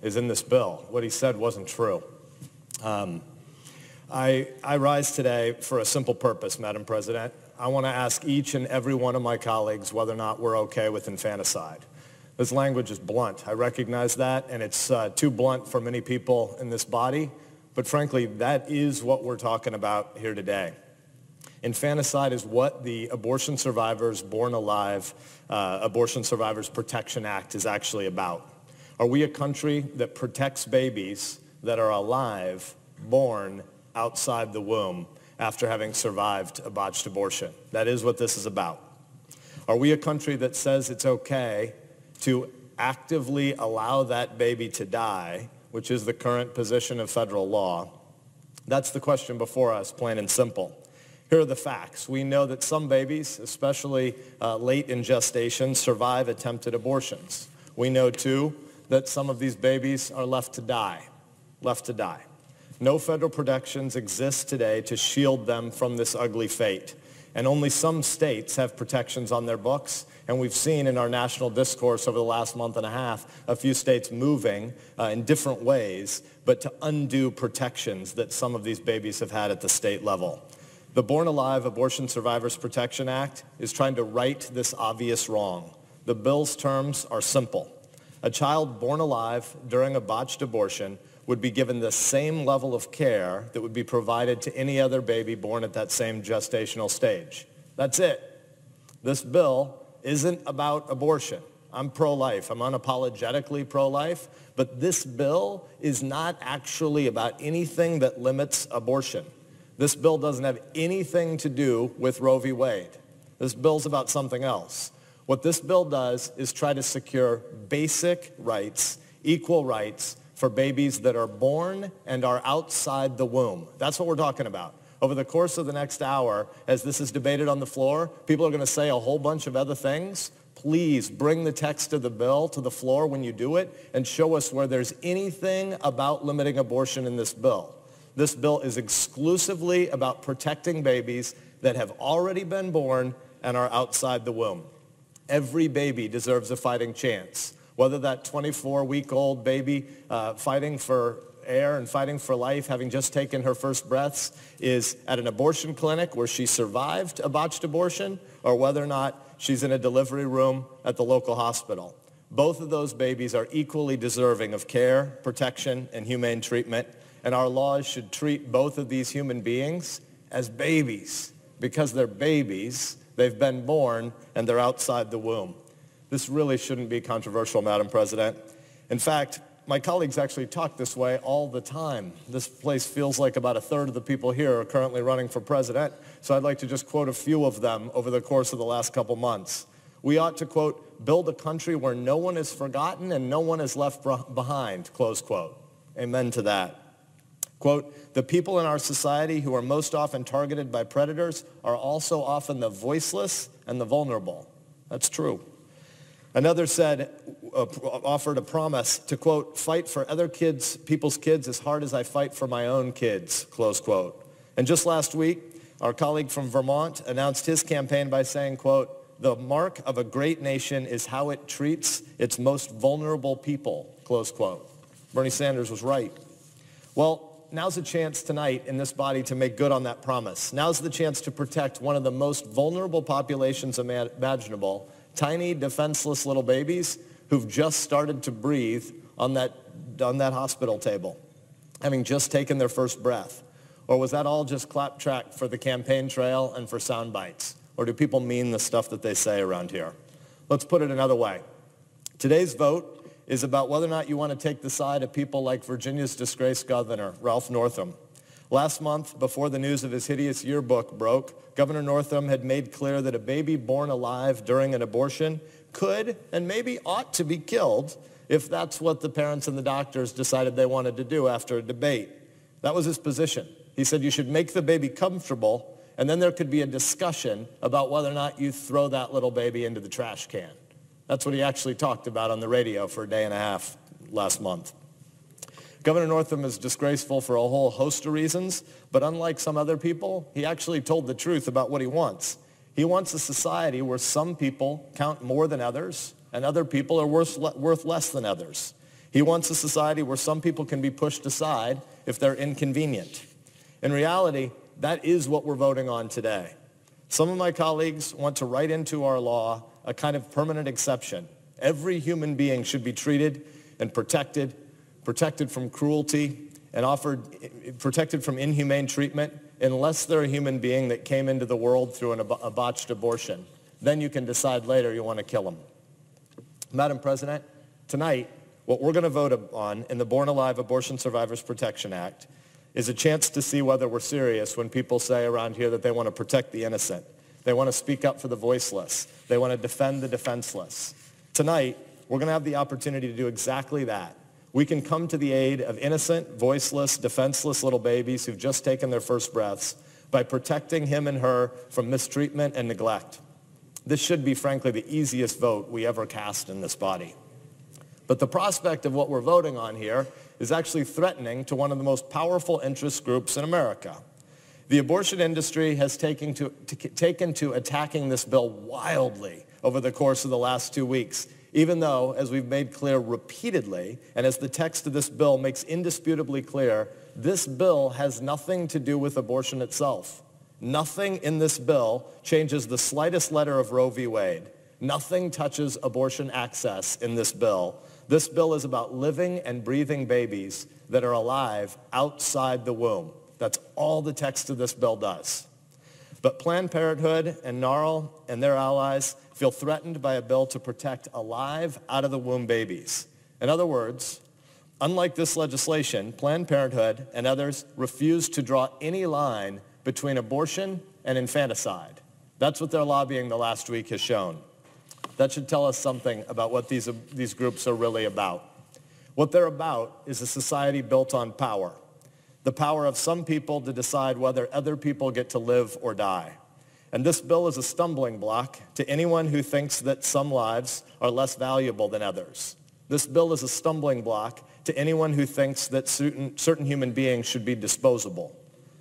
is in this bill. What he said wasn't true. I rise today for a simple purpose, Madam President. I want to ask each and every one of my colleagues whether or not we're okay with infanticide. This language is blunt. I recognize that, and it's too blunt for many people in this body. But frankly, that is what we're talking about here today. Infanticide is what the Abortion Survivors Born Alive Abortion Survivors Protection Act is actually about. Are we a country that protects babies that are alive, born outside the womb after having survived a botched abortion? That is what this is about. Are we a country that says it's okay to actively allow that baby to die, which is the current position of federal law? That's the question before us, plain and simple. Here are the facts. We know that some babies, especially late in gestation, survive attempted abortions. We know, too, that some of these babies are left to die. No federal protections exist today to shield them from this ugly fate. And only some states have protections on their books. And we've seen in our national discourse over the last month and a half a few states moving in different ways, but to undo protections that some of these babies have had at the state level. The Born Alive Abortion Survivors Protection Act is trying to right this obvious wrong. The bill's terms are simple. A child born alive during a botched abortion would be given the same level of care that would be provided to any other baby born at that same gestational stage. That's it. This bill isn't about abortion. I'm pro-life. I'm unapologetically pro-life. But this bill is not actually about anything that limits abortion. This bill doesn't have anything to do with Roe v. Wade. This bill's about something else. What this bill does is try to secure basic rights, equal rights, for babies that are born and are outside the womb. That's what we're talking about. Over the course of the next hour, as this is debated on the floor, people are going to say a whole bunch of other things. Please bring the text of the bill to the floor when you do it and show us where there's anything about limiting abortion in this bill. This bill is exclusively about protecting babies that have already been born and are outside the womb. Every baby deserves a fighting chance. Whether that 24-week-old baby fighting for air and fighting for life, having just taken her first breaths, is at an abortion clinic where she survived a botched abortion, or whether or not she's in a delivery room at the local hospital. Both of those babies are equally deserving of care, protection, and humane treatment, and our laws should treat both of these human beings as babies. Because they're babies, they've been born, and they're outside the womb. This really shouldn't be controversial, Madam President. In fact, my colleagues actually talk this way all the time. This place feels like about a third of the people here are currently running for president, so I'd like to just quote a few of them over the course of the last couple months. We ought to, quote, build a country where no one is forgotten and no one is left behind, close quote. Amen to that. Quote, the people in our society who are most often targeted by predators are also often the voiceless and the vulnerable. That's true. Another said, offered a promise to, quote, fight for other people's kids as hard as I fight for my own kids, close quote. And just last week, our colleague from Vermont announced his campaign by saying, quote, the mark of a great nation is how it treats its most vulnerable people, close quote. Bernie Sanders was right. Well, now's a chance tonight in this body to make good on that promise. Now's the chance to protect one of the most vulnerable populations imaginable, tiny, defenseless little babies who've just started to breathe on that hospital table, having just taken their first breath. Or was that all just claptrap for the campaign trail and for sound bites? Or do people mean the stuff that they say around here? Let's put it another way. Today's vote is about whether or not you want to take the side of people like Virginia's disgraced governor, Ralph Northam. Last month, before the news of his hideous yearbook broke, Governor Northam had made clear that a baby born alive during an abortion could and maybe ought to be killed if that's what the parents and the doctors decided they wanted to do after a debate. That was his position. He said you should make the baby comfortable, and then there could be a discussion about whether or not you throw that little baby into the trash can. That's what he actually talked about on the radio for a day and a half last month. Governor Northam is disgraceful for a whole host of reasons, but unlike some other people, he actually told the truth about what he wants. He wants a society where some people count more than others, and other people are worth less than others. He wants a society where some people can be pushed aside if they're inconvenient. In reality, that is what we're voting on today. Some of my colleagues want to write into our law a kind of permanent exception. Every human being should be treated and protected from cruelty and protected from inhumane treatment unless they're a human being that came into the world through a botched abortion. Then you can decide later you want to kill them. Madam President, tonight, what we're going to vote on in the Born Alive Abortion Survivors Protection Act is a chance to see whether we're serious when people say around here that they want to protect the innocent. They want to speak up for the voiceless. They want to defend the defenseless. Tonight, we're going to have the opportunity to do exactly that. We can come to the aid of innocent, voiceless, defenseless little babies who've just taken their first breaths by protecting him and her from mistreatment and neglect. This should be, frankly, the easiest vote we ever cast in this body. But the prospect of what we're voting on here is actually threatening to one of the most powerful interest groups in America. The abortion industry has taken to attacking this bill wildly over the course of the last 2 weeks, even though, as we've made clear repeatedly, and as the text of this bill makes indisputably clear, this bill has nothing to do with abortion itself. Nothing in this bill changes the slightest letter of Roe v. Wade. Nothing touches abortion access in this bill. This bill is about living and breathing babies that are alive outside the womb. That's all the text of this bill does. But Planned Parenthood and NARAL and their allies feel threatened by a bill to protect alive, out-of-the-womb babies. In other words, unlike this legislation, Planned Parenthood and others refuse to draw any line between abortion and infanticide. That's what their lobbying the last week has shown. That should tell us something about what these groups are really about. What they're about is a society built on power. The power of some people to decide whether other people get to live or die. And this bill is a stumbling block to anyone who thinks that some lives are less valuable than others. This bill is a stumbling block to anyone who thinks that certain human beings should be disposable.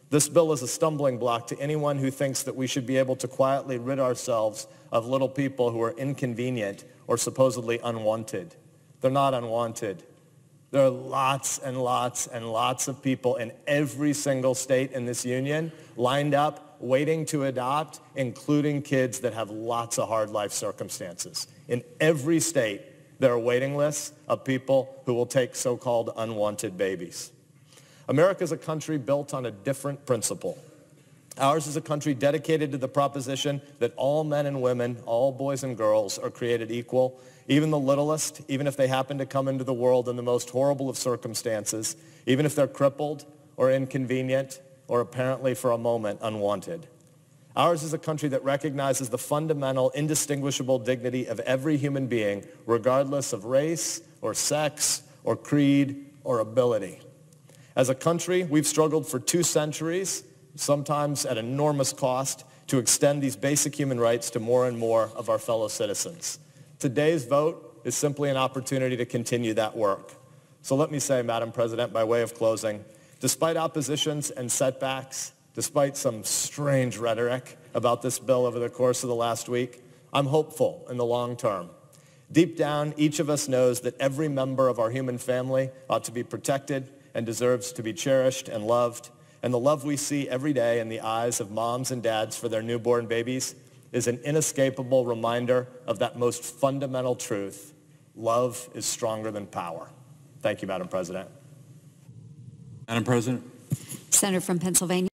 This bill is a stumbling block to anyone who thinks that we should be able to quietly rid ourselves of little people who are inconvenient or supposedly unwanted. They're not unwanted. There are lots and lots and lots of people in every single state in this union lined up, waiting to adopt, including kids that have lots of hard life circumstances. In every state, there are waiting lists of people who will take so-called unwanted babies. America is a country built on a different principle. Ours is a country dedicated to the proposition that all men and women, all boys and girls, are created equal, even the littlest, even if they happen to come into the world in the most horrible of circumstances, even if they're crippled or inconvenient or apparently for a moment unwanted. Ours is a country that recognizes the fundamental, indistinguishable dignity of every human being, regardless of race or sex or creed or ability. As a country, we've struggled for 2 centuries, sometimes at enormous cost, to extend these basic human rights to more and more of our fellow citizens. Today's vote is simply an opportunity to continue that work. So let me say, Madam President, by way of closing, despite oppositions and setbacks, despite some strange rhetoric about this bill over the course of the last week, I'm hopeful in the long term. Deep down, each of us knows that every member of our human family ought to be protected and deserves to be cherished and loved. And the love we see every day in the eyes of moms and dads for their newborn babies is an inescapable reminder of that most fundamental truth. Love is stronger than power. Thank you, Madam President. Madam President. Senator from Pennsylvania.